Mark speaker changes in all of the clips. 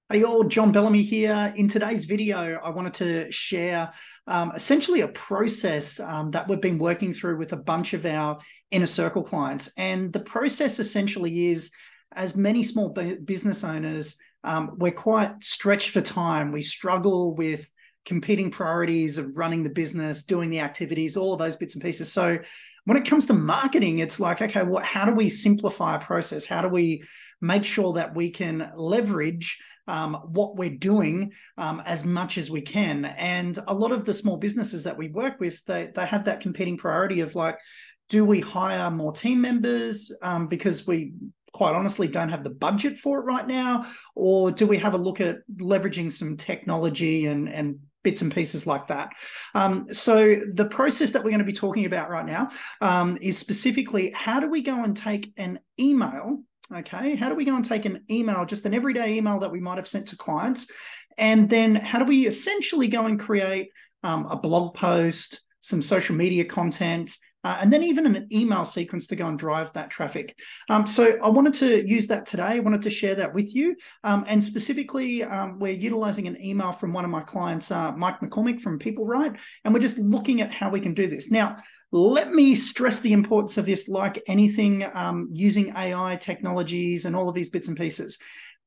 Speaker 1: Hey all, John Bellamy here. In today's video, I wanted to share essentially a process that we've been working through with a bunch of our inner circle clients. And the process essentially is, as many small business owners, we're quite stretched for time. We struggle with competing priorities of running the business, doing the activities, all of those bits and pieces. So when it comes to marketing, it's like, okay, how do we simplify a process? How do we make sure that we can leverage what we're doing as much as we can? And a lot of the small businesses that we work with, they have that competing priority of like, do we hire more team members because we quite honestly don't have the budget for it right now? Or do we have a look at leveraging some technology and bits and pieces like that? So the process that we're going to be talking about right now is specifically, how do we go and take an email? Okay, how do we go and take an email, just an everyday email that we might have sent to clients, and then how do we essentially go and create a blog post, some social media content, and then even an email sequence to go and drive that traffic. So I wanted to use that today. I wanted to share that with you. And specifically, we're utilizing an email from one of my clients, Mike McCormick from PeopleWrite, and we're just looking at how we can do this. Now, let me stress the importance of this, like anything using AI technologies and all of these bits and pieces.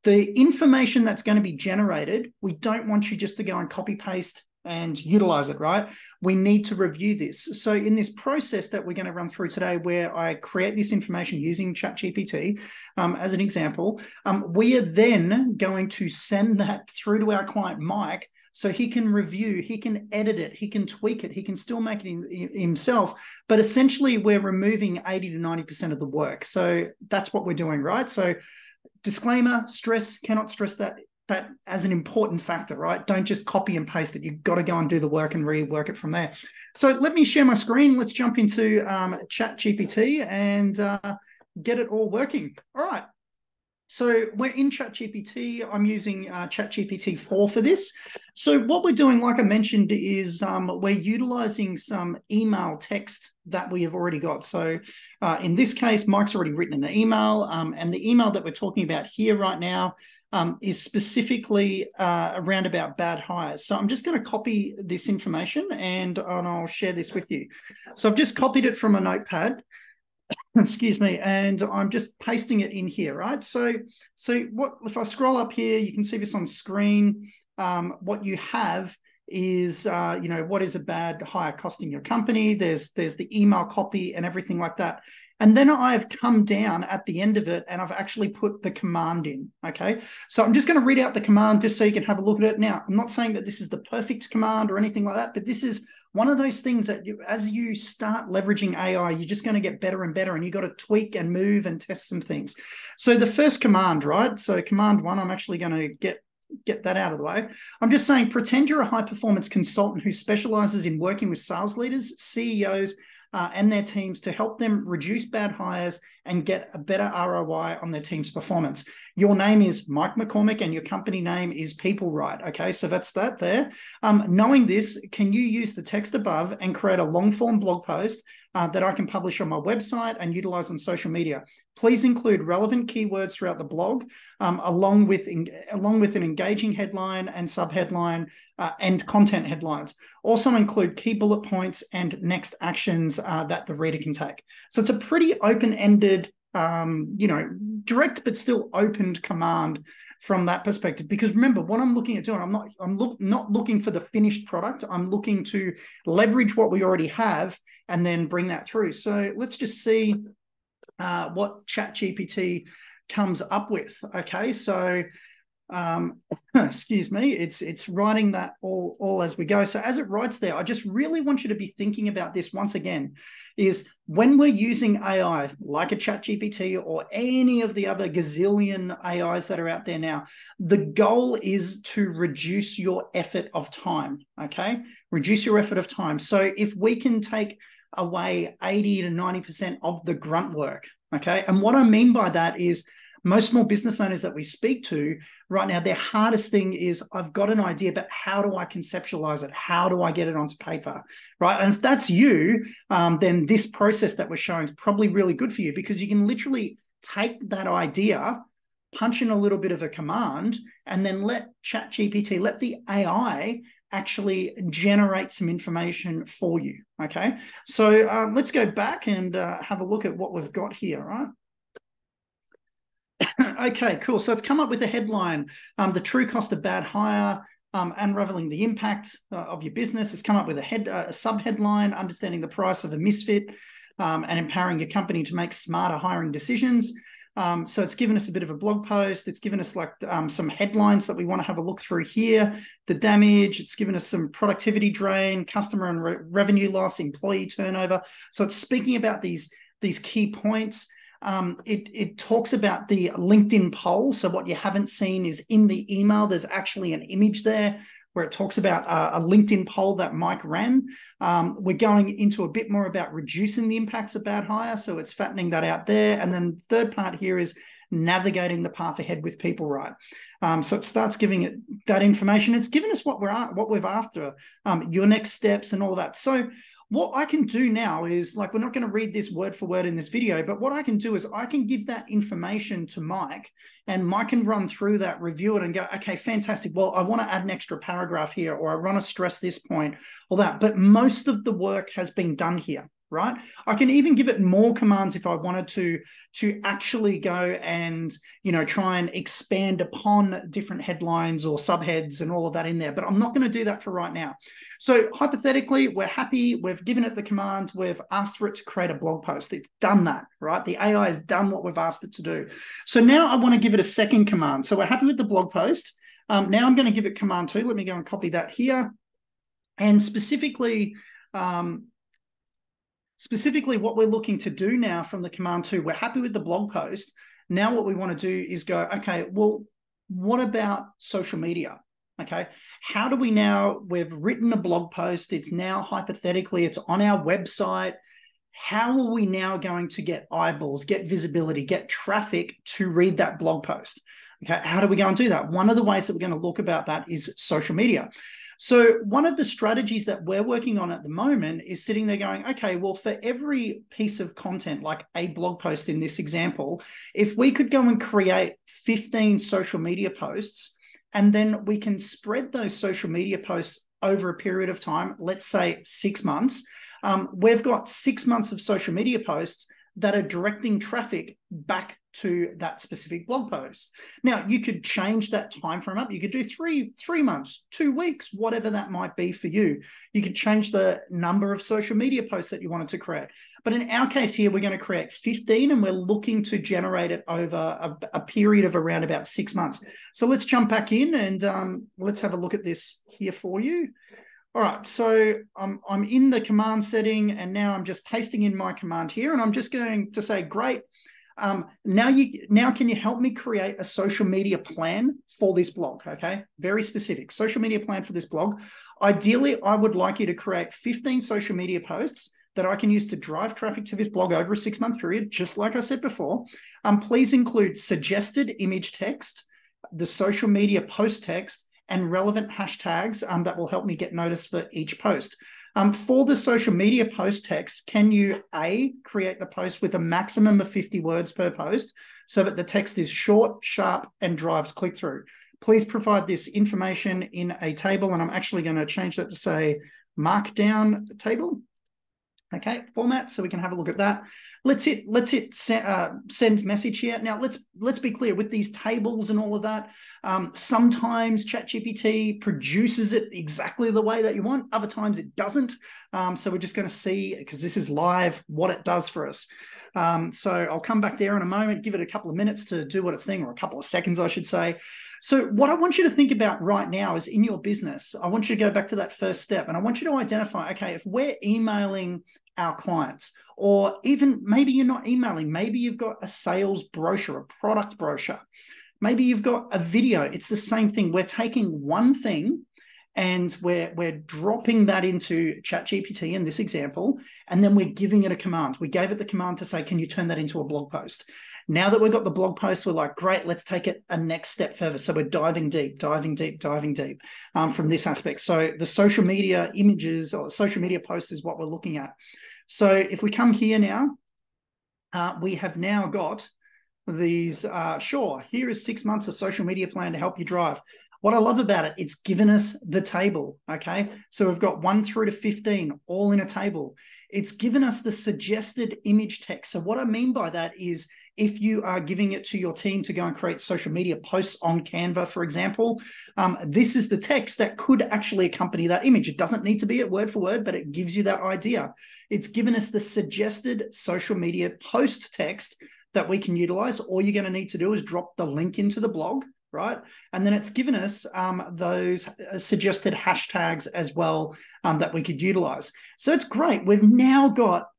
Speaker 1: The information that's going to be generated, we don't want you just to go and copy paste and utilize it, right? We need to review this. So in this process that we're going to run through today, where I create this information using ChatGPT as an example, we are then going to send that through to our client, Mike, so he can review, he can edit it, he can tweak it, he can still make it himself. But essentially, we're removing 80 to 90% of the work. So that's what we're doing, right? So disclaimer, cannot stress that as an important factor, right? Don't just copy and paste it. You've got to go and do the work and rework it from there. So let me share my screen. Let's jump into ChatGPT and get it all working. All right. So we're in ChatGPT. I'm using ChatGPT 4 for this. So what we're doing, like I mentioned, is we're utilizing some email text that we have already got. So in this case, Mike's already written an email, and the email that we're talking about here right now is specifically around about bad hires. So I'm just going to copy this information and I'll share this with you. So I've just copied it from a notepad. Excuse me, and I'm just pasting it in here, right? So what if I scroll up here, you can see this on screen. What you have is, what is a bad hire costing your company? There's the email copy and everything like that. And then I've come down at the end of it and I've actually put the command in, okay? So I'm just going to read out the command just so you can have a look at it. Now, I'm not saying that this is the perfect command or anything like that, but this is one of those things that as you start leveraging AI, you're just going to get better and better, and you got to tweak and move and test some things. So the first command, right? So command one, I'm actually going to get that out of the way. I'm just saying, pretend you're a high-performance consultant who specializes in working with sales leaders, CEOs, and their teams to help them reduce bad hires and get a better ROI on their team's performance. Your name is Mike McCormick and your company name is PeopleWrite. Okay, so that's that there. Knowing this, can you use the text above and create a long-form blog post that I can publish on my website and utilize on social media? Please include relevant keywords throughout the blog, along with an engaging headline and subheadline and content headlines. Also include key bullet points and next actions that the reader can take. So it's a pretty open-ended, direct but still opened command from that perspective. Because remember, what I'm looking at doing, I'm not looking for the finished product. I'm looking to leverage what we already have and then bring that through. So let's just see what ChatGPT comes up with. Okay, so excuse me, it's writing that all as we go. So as it writes there, I just really want you to be thinking about this once again, is when we're using AI like a ChatGPT or any of the other gazillion AIs that are out there now, the goal is to reduce your effort of time, okay? Reduce your effort of time. So if we can take away 80 to 90% of the grunt work, okay? And what I mean by that is, most small business owners that we speak to right now, their hardest thing is, I've got an idea, but how do I conceptualize it? How do I get it onto paper, right? And if that's you, then this process that we're showing is probably really good for you, because you can literally take that idea punch in a little bit of a command, and then let ChatGPT, let the AI actually generate some information for you, okay? So let's go back and have a look at what we've got here, right? Okay, cool. So it's come up with a headline, the true cost of bad hire, unraveling the impact of your business. It's come up with a sub-headline, understanding the price of a misfit, and empowering your company to make smarter hiring decisions. So it's given us a bit of a blog post. It's given us like some headlines that we want to have a look through here. The damage, it's given us some productivity drain, customer and revenue loss, employee turnover. So it's speaking about these key points. It talks about the LinkedIn poll. So what you haven't seen is in the email, there's actually an image there where it talks about a LinkedIn poll that Mike ran. We're going into a bit more about reducing the impacts of bad hire. So it's fattening that out there. And then the third part here is navigating the path ahead with people right. So it starts giving it that information. It's given us what we're after, your next steps and all that. So what I can do now is, like, we're not going to read this word for word in this video, but what I can do is I can give that information to Mike, and Mike can run through that, review it, and go, okay, fantastic. Well, I want to add an extra paragraph here, or I want to stress this point or that. But most of the work has been done here, right? I can even give it more commands if I wanted to actually go and, try and expand upon different headlines or subheads and all of that in there. But I'm not going to do that for right now. So hypothetically, we're happy. We've given it the commands. We've asked for it to create a blog post. It's done that, right? The AI has done what we've asked it to do. So now I want to give it a second command. So we're happy with the blog post. Now I'm going to give it command 2. Let me go and copy that here. And specifically, what we're looking to do now from the command 2, we're happy with the blog post. Now what we want to do is go, okay, well, what about social media? Okay, how do we now, we've written a blog post, it's now hypothetically, it's on our website. How are we now going to get eyeballs, get visibility, get traffic to read that blog post? Okay, how do we go and do that? One of the ways that we're going to look about that is social media. So one of the strategies that we're working on at the moment is sitting there going, okay, well, for every piece of content, like a blog post in this example, if we could go and create 15 social media posts, and then we can spread those social media posts over a period of time, let's say 6 months, we've got 6 months of social media posts that are directing traffic back to that specific blog post. Now, you could change that time frame up. You could do three months, 2 weeks, whatever that might be for you. You could change the number of social media posts that you wanted to create. But in our case here, we're going to create 15, and we're looking to generate it over a period of around about 6 months. So let's jump back in and let's have a look at this here for you. All right, so I'm in the command setting, and now I'm just pasting in my command here, and I'm just going to say, great. Now can you help me create a social media plan for this blog? Okay, very specific social media plan for this blog. Ideally, I would like you to create 15 social media posts that I can use to drive traffic to this blog over a 6-month period, just like I said before. Please include suggested image text, the social media post text, and relevant hashtags that will help me get noticed for each post. For the social media post text, can you create the post with a maximum of 50 words per post so that the text is short, sharp, and drives click-through? Please provide this information in a table, and I'm actually going to change that to say markdown table. Okay, format, so we can have a look at that. Let's hit send message here. Now let's be clear with these tables and all of that. Sometimes ChatGPT produces it exactly the way that you want. Other times it doesn't. So we're just going to see, because this is live, what it does for us. So I'll come back there in a moment, give it a couple of minutes to do what it's thing, or a couple of seconds, I should say. So what I want you to think about right now is in your business, I want you to go back to that first step, and I want you to identify, okay, if we're emailing our clients, or even maybe you're not emailing, maybe you've got a sales brochure, a product brochure, maybe you've got a video, it's the same thing. We're taking one thing and we're dropping that into ChatGPT in this example, and then we're giving it a command. We gave it the command to say, can you turn that into a blog post? Now that we've got the blog post, we're like, great, let's take it a next step further. So we're diving deep from this aspect. So the social media images or social media posts is what we're looking at. So if we come here now, we have now got these, sure, here is 6 months of social media plan to help you drive. What I love about it, it's given us the table, okay? So we've got 1 through to 15 all in a table. It's given us the suggested image text. So what I mean by that is if you are giving it to your team to go and create social media posts on Canva, for example, this is the text that could actually accompany that image. It doesn't need to be it word for word, but it gives you that idea. It's given us the suggested social media post text that we can utilize. All you're going to need to do is drop the link into the blog, right? And then it's given us those suggested hashtags as well that we could utilize. So it's great. We've now got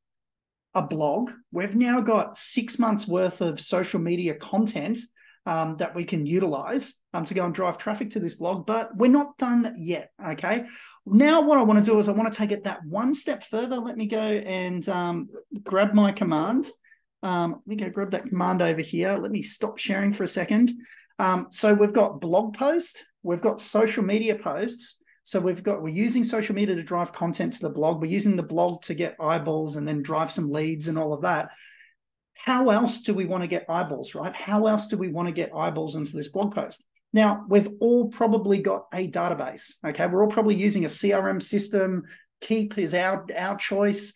Speaker 1: a blog. We've now got 6 months worth of social media content that we can utilize to go and drive traffic to this blog, but we're not done yet, okay? Now what I want to do is I want to take it that one step further. Let me go and grab my command. Let me go grab that command over here. Let me stop sharing for a second. So we've got blog post, we've got social media posts. So we're using social media to drive content to the blog. We're using the blog to get eyeballs and then drive some leads and all of that. How else do we want to get eyeballs, right? How else do we want to get eyeballs into this blog post? Now, we've all probably got a database, okay? We're all probably using a CRM system. Keep is our choice.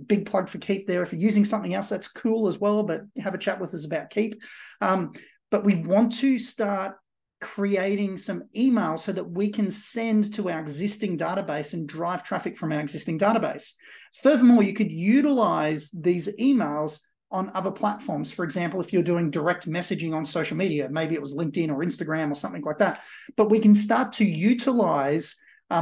Speaker 1: Big plug for Keep there. If you're using something else, that's cool as well, but have a chat with us about Keep. But we want to start creating some emails so that we can send to our existing database and drive traffic from our existing database. Furthermore, you could utilize these emails on other platforms. For example, if you're doing direct messaging on social media, maybe it was LinkedIn or Instagram or something like that, but we can start to utilize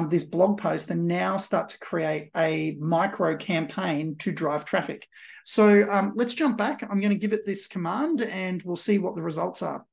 Speaker 1: this blog post and now start to create a micro campaign to drive traffic. So let's jump back. I'm going to give it this command and we'll see what the results are.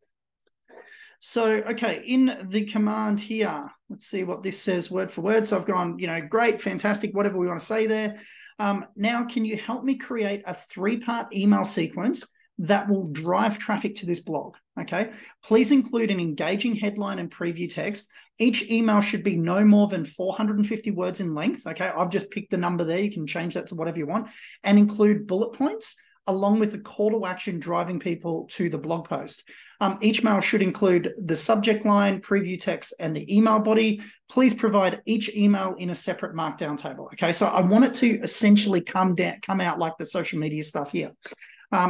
Speaker 1: So, okay, in the command here, let's see what this says word for word. So I've gone, great, fantastic, whatever we want to say there. Now, can you help me create a 3-part email sequence that will drive traffic to this blog? Okay, please include an engaging headline and preview text. Each email should be no more than 450 words in length. Okay, I've just picked the number there. You can change that to whatever you want, and include bullet points along with a call to action driving people to the blog post. Each mail should include the subject line, preview text, and the email body. Please provide each email in a separate markdown table. Okay, so I want it to essentially come out like the social media stuff here.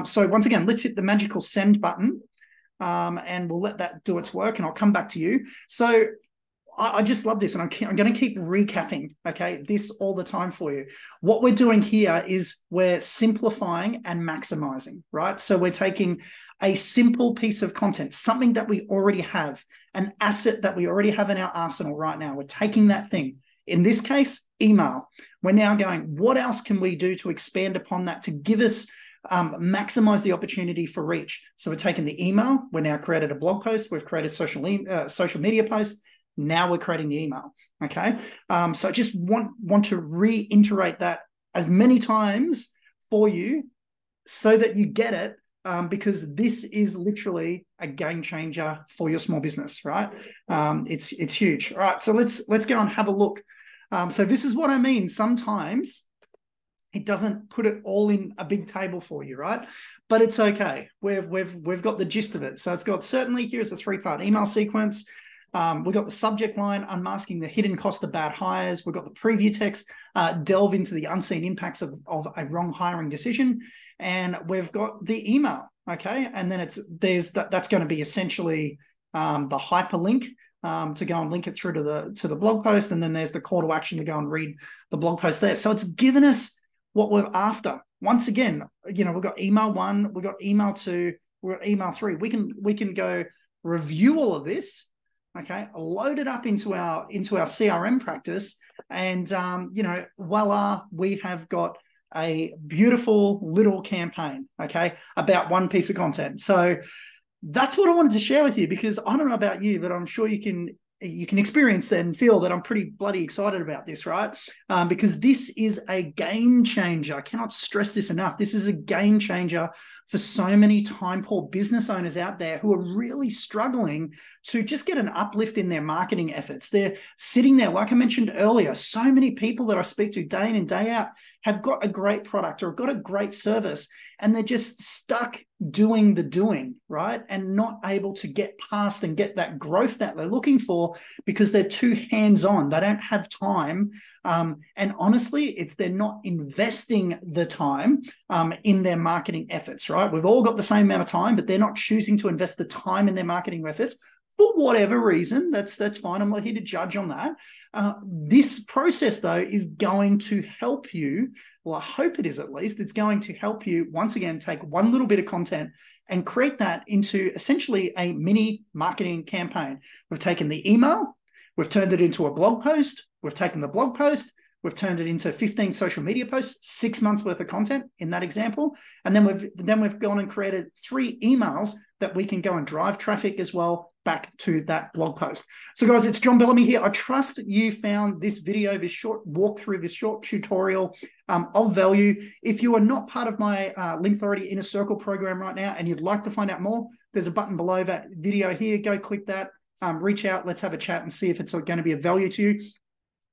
Speaker 1: So once again, let's hit the magical send button and we'll let that do its work and I'll come back to you. So I just love this and I'm going to keep recapping, okay, this all the time for you. What we're doing here is we're simplifying and maximizing, right? So we're taking a simple piece of content, something that we already have, an asset that we already have in our arsenal right now. We're taking that thing. In this case, email. We're now going, what else can we do to expand upon that to give us maximize the opportunity for reach? So we're taking the email. We're now created a blog post. We've created social media posts. Now we're creating the email. Okay. So I just want to reiterate that as many times for you so that you get it, because this is literally a game changer for your small business, right? It's huge. All right. So let's go and have a look. So this is what I mean. Sometimes it doesn't put it all in a big table for you, right? But it's okay. We've got the gist of it. So it's got, certainly here's a 3-part email sequence. We've got the subject line, unmasking the hidden cost of bad hires. We've got the preview text, delve into the unseen impacts of a wrong hiring decision. And we've got the email, okay? And then that's going to be essentially the hyperlink to go and link it through to the blog post. And then there's the call to action to go and read the blog post there. So it's given us what we're after. Once again, we've got email 1, we've got email 2, we've got email 3. We can go review all of this. Okay, load it up into our CRM practice, and voila, we have got a beautiful little campaign. Okay, about one piece of content. So that's what I wanted to share with you, because I don't know about you, but I'm sure you can experience and feel that I'm pretty bloody excited about this, right? Because this is a game changer. I cannot stress this enough. This is a game changer for so many time-poor business owners out there who are really struggling to just get an uplift in their marketing efforts. They're sitting there, like I mentioned earlier, so many people that I speak to day in and day out have got a great product or got a great service, and they're just stuck doing the doing, right? And not able to get past and get that growth that they're looking for because they're too hands-on. They don't have time. And honestly, they're not investing the time in their marketing efforts, right? We've all got the same amount of time, but they're not choosing to invest the time in their marketing efforts. For whatever reason, that's fine. I'm not here to judge on that. This process, though, is going to help you. Well, I hope it is at least. It's going to help you, once again, take one little bit of content and create that into essentially a mini marketing campaign. We've taken the email, we've turned it into a blog post, we've taken the blog post, we've turned it into 15 social media posts, 6 months worth of content in that example. And then we've gone and created 3 emails that we can go and drive traffic as well back to that blog post. So guys, it's John Bellamy here. I trust you found this video, this short walkthrough, this short tutorial of value. If you are not part of my Link Authority Inner Circle program right now and you'd like to find out more, there's a button below that video here. Go click that, reach out, let's have a chat and see if it's going to be of value to you.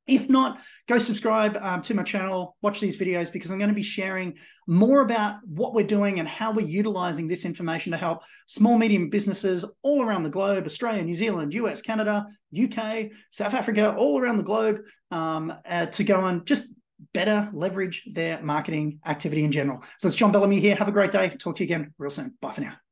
Speaker 1: If not, go subscribe to my channel, watch these videos, because I'm going to be sharing more about what we're doing and how we're utilizing this information to help small, medium businesses all around the globe, Australia, New Zealand, US, Canada, UK, South Africa, all around the globe, to go and just better leverage their marketing activity in general. So it's John Bellamy here. Have a great day. Talk to you again real soon. Bye for now.